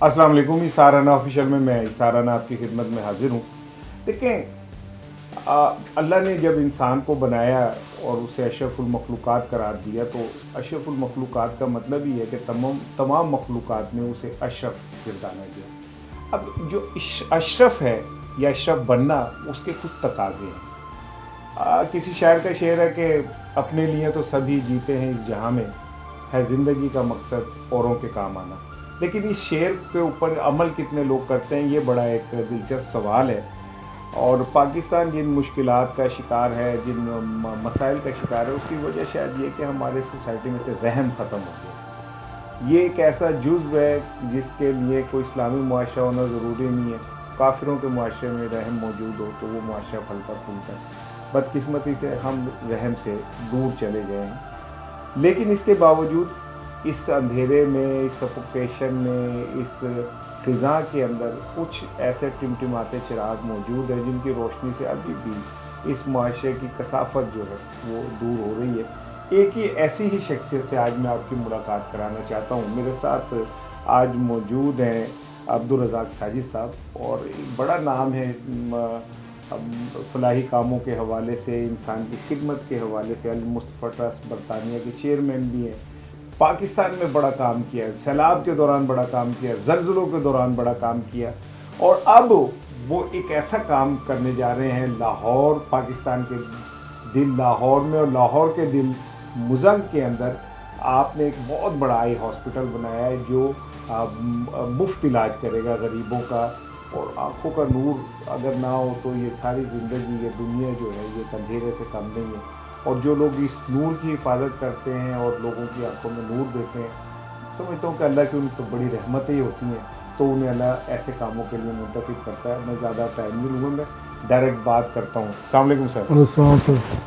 السلام علیکم، سارانہ آفیشیل میں سارانہ آپ کی خدمت میں حاضر ہوں۔ دیکھیں، اللہ نے جب انسان کو بنایا اور اسے اشرف المخلوقات قرار دیا تو اشرف المخلوقات کا مطلب ہی ہے کہ تمام مخلوقات نے اسے اشرف گردانا دیا۔ اب جو اشرف ہے یا اشرف بننا، اس کے کچھ تقاضے ہیں۔ کسی شاعر کا شعر ہے کہ اپنے لیے تو سبھی جیتے ہیں اس جہاں میں، ہے زندگی کا مقصد اوروں کے کام آنا۔ لیکن اس شعر کے اوپر عمل کتنے لوگ کرتے ہیں، یہ بڑا ایک دلچسپ سوال ہے۔ اور پاکستان جن مشکلات کا شکار ہے، جن مسائل کا شکار ہے، اس کی وجہ شاید یہ کہ ہمارے سوسائٹی میں سے رحم ختم ہو گیا۔ یہ ایک ایسا جزو ہے جس کے لیے کوئی اسلامی معاشرہ ہونا ضروری نہیں ہے۔ کافروں کے معاشرے میں رحم موجود ہو تو وہ معاشرہ پھلتا پھولتا ہے۔ بدقسمتی سے ہم رحم سے دور چلے گئے ہیں، لیکن اس کے باوجود اس اندھیرے میں، اس سفوکیشن میں، اس فضا کے اندر کچھ ایسے ٹمٹماتے چراغ موجود ہیں جن کی روشنی سے ابھی بھی اس معاشرے کی کثافت جو ہے وہ دور ہو رہی ہے۔ ایک ہی ایسی ہی شخصیت سے آج میں آپ کی ملاقات کرانا چاہتا ہوں۔ میرے ساتھ آج موجود ہیں عبدالرزاق ساجد صاحب، اور ایک بڑا نام ہے فلاحی کاموں کے حوالے سے، انسان کی خدمت کے حوالے سے۔ المصطفیٰ ٹرسٹ برطانیہ کے چیئرمین بھی ہیں۔ پاکستان میں بڑا کام کیا ہے، سیلاب کے دوران بڑا کام کیا، زلزلوں کے دوران بڑا کام کیا، اور اب وہ ایک ایسا کام کرنے جا رہے ہیں لاہور، پاکستان کے دل لاہور میں، اور لاہور کے دل مزنگ کے اندر آپ نے ایک بہت بڑا آئی ہاسپٹل بنایا ہے جو مفت علاج کرے گا غریبوں کا۔ اور آنکھوں کا نور اگر نہ ہو تو یہ ساری زندگی، یہ دنیا جو ہے یہ اندھیرے سے کم نہیں ہے۔ اور جو لوگ اس نور کی حفاظت کرتے ہیں اور لوگوں کی آنکھوں میں نور دیتے ہیں، سمجھتا ہوں کہ اللہ کی ان کو بڑی رحمتیں ہی ہوتی ہیں، تو انہیں اللہ ایسے کاموں کے لیے منتخب کرتا ہے۔ میں زیادہ ٹائم نہیں لوں گا، میں ڈائریکٹ بات کرتا ہوں۔ السلام علیکم سر۔ السلام سر۔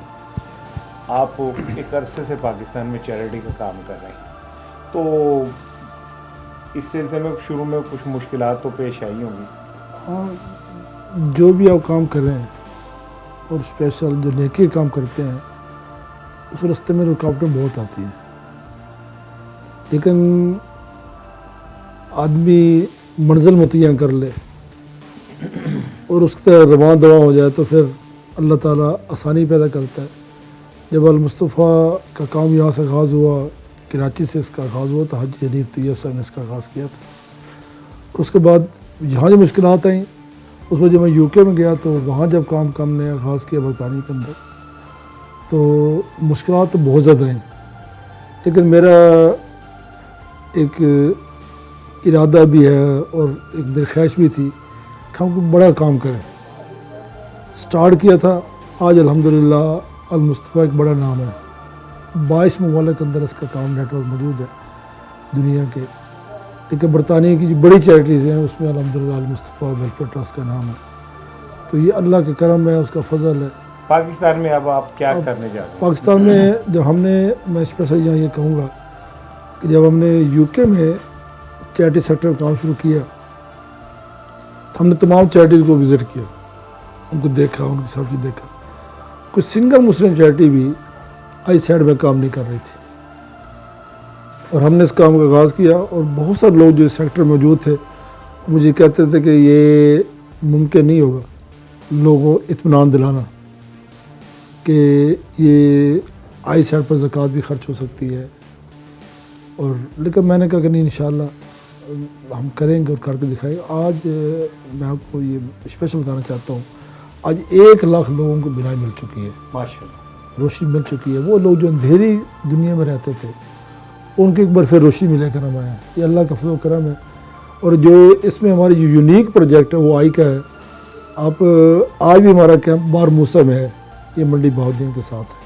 آپ ایک عرصے سے پاکستان میں چیریٹی کا کام کر رہے ہیں، تو اس سلسلے میں شروع میں کچھ مشکلات تو پیش آئی ہوں گی۔ ہاں، جو بھی آپ کام کر رہے ہیں اور اسپیشل جو نیکی کام کرتے ہیں، اس راستے میں رکاوٹیں بہت آتی ہیں، لیکن آدمی منزل متعین کر لے اور اس کی طرح رواں دواں ہو جائے تو پھر اللہ تعالیٰ آسانی پیدا کرتا ہے۔ جب المصطفیٰ کا کام یہاں سے آغاز ہوا، کراچی سے اس کا آغاز ہوا، تو حج جدید طیب صاحب نے اس کا آغاز کیا تھا۔ اس کے بعد یہاں جو مشکلات آئیں، اس میں جب میں یو کے میں گیا تو وہاں جب کام نے آغاز کیا برطانیہ کے اندر، تو مشکلات تو بہت زیادہ ہیں، لیکن میرا ایک ارادہ بھی ہے اور ایک میری خواہش بھی تھی کہ ہم کو بڑا کام کریں۔ سٹارٹ کیا تھا، آج الحمدللہ المصطفیٰ ایک بڑا نام ہے، 22 ممالک کے اندر اس کا کام نیٹ ورک موجود ہے دنیا کے۔ لیکن برطانیہ کی جو بڑی چیریٹیز ہیں اس میں الحمدللہ المصطفیٰ ویلفیئر ٹرسٹ کا نام ہے، تو یہ اللہ کے کرم ہے، اس کا فضل ہے۔ پاکستان میں اب آپ کیا کرنے جا رہے ہیں؟ پاکستان میں جب ہم نے، میں اسپیشل یہاں یہ کہوں گا کہ جب ہم نے یو کے میں چیریٹی سیکٹر میں کام شروع کیا، ہم نے تمام چیریٹیز کو وزٹ کیا، ان کو دیکھا، ان کی سب چیز دیکھا۔ کوئی سنگل مسلم چیریٹی بھی آئی سائڈ میں کام نہیں کر رہی تھی، اور ہم نے اس کام کا آغاز کیا، اور بہت سارے لوگ جو سیکٹر موجود تھے مجھے کہتے تھے کہ یہ ممکن نہیں ہوگا لوگوں اطمینان دلانا کہ یہ آئی سائڈ پر زکوٰۃ بھی خرچ ہو سکتی ہے، اور لیکن میں نے کہا کہ نہیں، انشاءاللہ ہم کریں گے اور کر کے دکھائیں گے۔ آج میں آپ کو یہ اسپیشل بتانا چاہتا ہوں، آج 1 لاکھ لوگوں کو بینائی مل چکی ہے، ماشاءاللہ روشنی مل چکی ہے۔ وہ لوگ جو اندھیری دنیا میں رہتے تھے ان کو ایک بار پھر روشنی ملے کرم آیا ہے، یہ اللہ کا فضل و کرم ہے۔ اور جو اس میں ہماری جو یونیک پروجیکٹ ہے وہ آئی کا ہے۔ آپ آج بھی ہمارا کیمپ بار موسم ہے، یہ منڈی بہاؤالدین کے ساتھ ہے،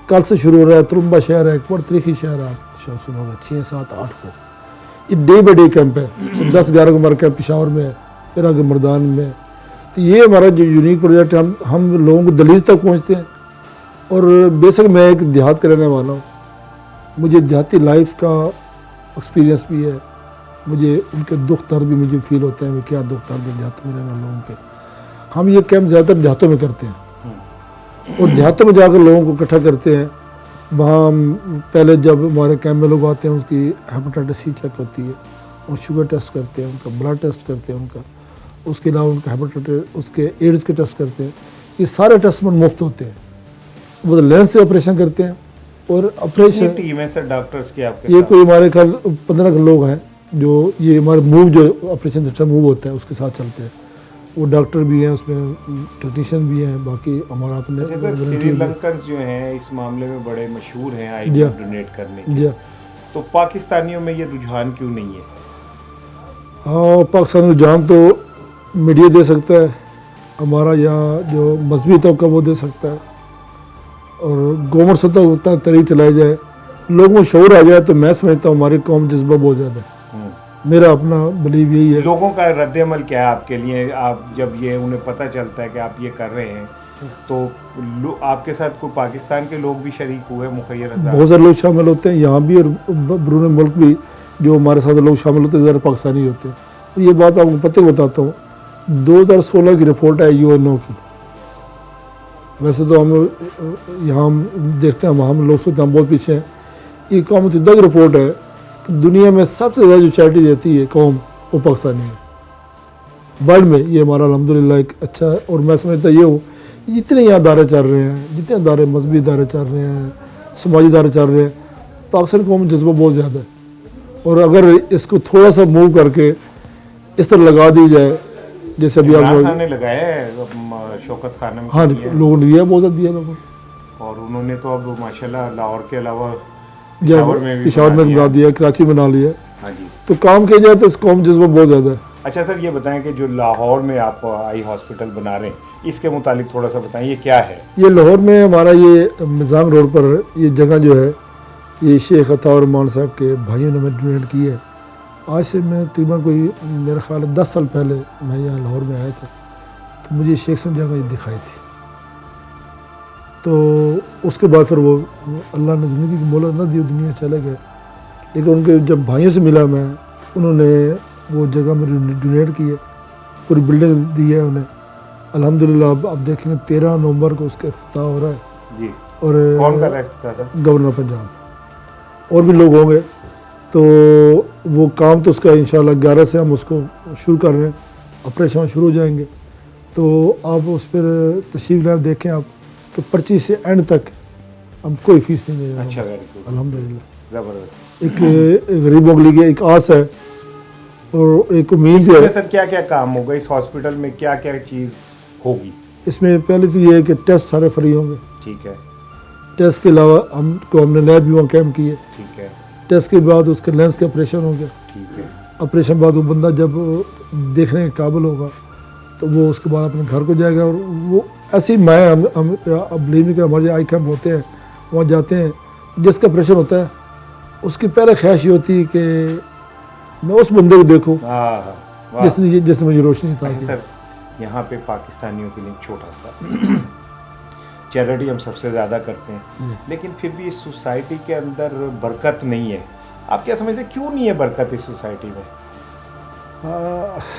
کل سے شروع ہو رہا ہے۔ ترمبا شہر ہے، ایک بڑا تاریخی شہر ہے، آپ شاید سنا ہوگا، 6، 7، 8 کو یہ ڈے بائی ڈے کیمپ ہے۔ 10، 11 کو ہمارا کیمپ پشاور میں ہے، پھر آگے مردان میں۔ تو یہ ہمارا جو یونیک پروجیکٹ ہے، ہم لوگوں کو دہلیز تک پہنچتے ہیں۔ اور بیسک میں ایک دیہات کا رہنے والا ہوں، مجھے دیہاتی لائف کا ایکسپیرینس بھی ہے، مجھے ان کے دکھ درد بھی مجھے فیل ہوتا ہے کہ کیا دکھ درد ہے دیہاتوں میں رہنے والے لوگوں کے۔ ہم یہ کیمپ زیادہ تر دیہاتوں میں کرتے ہیں، اور دیہاتوں میں جا کر لوگوں کو اکٹھا کرتے ہیں۔ وہاں پہلے جب ہمارے کیمپ میں لوگ آتے ہیں، اس کی ہیپاٹائٹس سی چیک ہوتی ہے، اور شوگر ٹیسٹ کرتے ہیں، ان کا بلڈ ٹیسٹ کرتے ہیں ان کا، اس کے علاوہ ان کا ہیپاٹائٹس، اس کے ایڈز کے ٹیسٹ کرتے ہیں. یہ سارے ٹیسٹ مفت ہوتے ہیں. وہ لینس سے آپریشن کرتے ہیں. اور آپریشن ٹیم ہے سر ڈاکٹرز کی آپ کے یہ ساتھ؟ کوئی ہمارے خیال 15 لوگ ہیں جو یہ ہمارے موو جو آپریشن سسٹم موو ہوتا ہے اس کے ساتھ چلتے ہیں. وہ ڈاکٹر بھی ہیں اس میں، ٹیکنیشین بھی ہیں، باقی ہمارا اپنے سری لنکنز جو ہیں اس معاملے میں بڑے مشہور ہیں آئی جی ڈونیٹ کرنے جی. کے، تو پاکستانیوں میں یہ رجحان کیوں نہیں ہے؟ ہاں پاکستان رجحان تو میڈیا دے سکتا ہے، ہمارا یہاں جو مذہبی طبقہ وہ دے سکتا ہے، اور گورنمنٹ سطح اتنا طریق چلایا جائے، لوگوں کو شعور آ جائے، تو میں سمجھتا ہوں ہماری قوم جذبہ بہت زیادہ ہے. میرا اپنا بلیو یہی ہے. لوگوں کا رد عمل کیا ہے آپ کے لیے؟ آپ جب یہ انہیں پتہ چلتا ہے کہ آپ یہ کر رہے ہیں تو آپ کے ساتھ کوئی پاکستان کے لوگ بھی شریک ہوئے مخیر افراد؟ بہت سارے لوگ شامل ہوتے ہیں یہاں بھی، اور بیرون ملک بھی جو ہمارے ساتھ لوگ شامل ہوتے ہیں زیادہ پاکستانی ہوتے ہیں. یہ بات آپ کو پتہ بتاتا ہوں، 2016 کی رپورٹ ہے UN کی. ویسے تو ہم یہاں دیکھتے ہیں ہم لوگ سوچتے ہیں ہم بہت پیچھے ہیں. یہ اقوام متحدہ کی رپورٹ ہے کہ دنیا میں سب سے زیادہ جو چیریٹی دیتی ہے قوم وہ پاکستانی ہے ورلڈ میں. یہ ہمارا الحمدللہ ایک اچھا ہے. اور میں سمجھتا یہ ہوں جتنے یہاں ادارے چل رہے ہیں، جتنے ادارے مذہبی ادارے چل رہے ہیں، سماجی ادارے چل رہے ہیں، پاکستان قوم میں جذبہ بہت زیادہ ہے. اور اگر اس کو تھوڑا سا موو کر کے اس طرح لگا دی جائے جیسے ابھی عمران آپ خان نے لگایا ہے شوکت خانم ہاں کے لیے، لوگوں نے دیا، بہت زیادہ دیا لوگوں اور انہوں نے تو اب ماشاءاللہ لاہور کے علاوہ نے. پشاور میں بھی پشاور میں بنا بنا دیا، کراچی بنا لیا. ہاں جی. تو کام کیا جائے تو اس قوم جذبہ بہت زیادہ ہے. اچھا سر یہ بتائیں کہ جو لاہور میں آپ آئی ہاسپٹل بنا رہے ہیں اس کے متعلق تھوڑا سا بتائیں، یہ کیا ہے؟ یہ لاہور میں ہمارا یہ میزان روڈ پر یہ جگہ جو ہے یہ شیخ عطا الرحمان صاحب کے بھائیوں نے ہمیں ڈونیٹ کی ہے. آج سے میں تقریباً کوئی میرا خیال ہے 10 سال پہلے میں یہاں لاہور میں آیا تھا، تو مجھے شیخ صاحب جگہ یہ دکھائی تھی. تو اس کے بعد پھر وہ اللہ نے زندگی کی مہلت نہ دی، دنیا سے چلے گئے. لیکن ان کے جب بھائیوں سے ملا میں، انہوں نے وہ جگہ میں ڈونیٹ کی ہے، پوری بلڈنگ دی ہے انہیں. الحمدللہ اب دیکھیں گے 13 نومبر کو اس کا افتتاح ہو رہا ہے. جی. اور کون کر رہا ہے افتتاح؟ گورنر پنجاب اور بھی لوگ ہوں گے. تو وہ کام تو اس کا انشاءاللہ 11 سے ہم اس کو شروع کر رہے ہیں، آپریشن شروع ہو جائیں گے. تو آپ اس پر تشریف لائیں، دیکھیں آپ کہ پرچی سے اینڈ تک ہم کوئی فیس نہیں دے رہے. اچھا ویری گڈ، الحمدللہ. زبردست. ایک غریبوں کے لیے ایک آس ہے اور ایک امید ہے. سر کیا کیا کام ہوگا اس ہاسپٹل میں، کیا کیا چیز ہوگی؟ اس میں پہلے تو یہ ہے کہ ٹیسٹ سارے فری ہوں گے. ٹھیک ہے. ٹیسٹ کے علاوہ ہم نے لیب بھی وہاں کیمپ کیے. ٹھیک ہے. ٹیسٹ کے بعد اس کے لینس کے آپریشن ہوں گے. ٹھیک ہے. آپریشن بعد وہ بندہ جب دیکھنے کے قابل ہوگا تو وہ اس کے بعد اپنے گھر کو جائے گا. اور وہ ایسی میں ہم بلیو کہ ہمارے آئی کیمپ ہوتے ہیں وہاں جاتے ہیں، جس کا آپریشن ہوتا ہے اس کی پہلے خواہش یہ ہوتی ہے کہ میں اس بندے کو دیکھوں جس نے مجھے روشنی عطا کی. سر یہاں پہ پاکستانیوں کے لیے چھوٹا سا چیریٹی ہم سب سے زیادہ کرتے ہیں، لیکن پھر بھی اس سوسائٹی کے اندر برکت نہیں ہے. آپ کیا سمجھتے ہیں کیوں نہیں ہے برکت اس سوسائٹی میں؟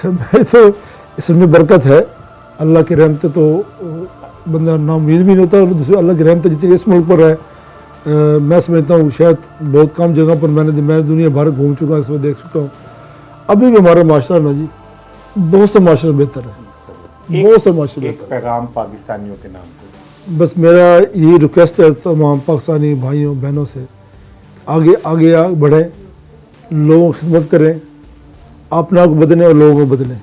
میں تو اس میں برکت ہے. اللہ کی رحمت تو بندہ نا امید بھی نہیں ہوتا، اور دوسرے اللہ کی رحمت جتنی اس ملک پر ہے میں سمجھتا ہوں شاید بہت کم جگہ پر میں دنیا بھر گھوم چکا ہوں، اس میں دیکھ چکا ہوں. ابھی بھی ہمارا معاشرہ نا جی بہت سا معاشرہ بہتر ہے، بہت سا معاشرہ ایک بہتر ہے. پیغام پاکستانیوں کے نام پہ بس میرا یہی ریکویسٹ ہے تمام پاکستانی بھائیوں بہنوں سے، آگے بڑھیں، لوگوں کی خدمت کریں، اپنا کو بدلیں اور لوگوں کو بدلیں.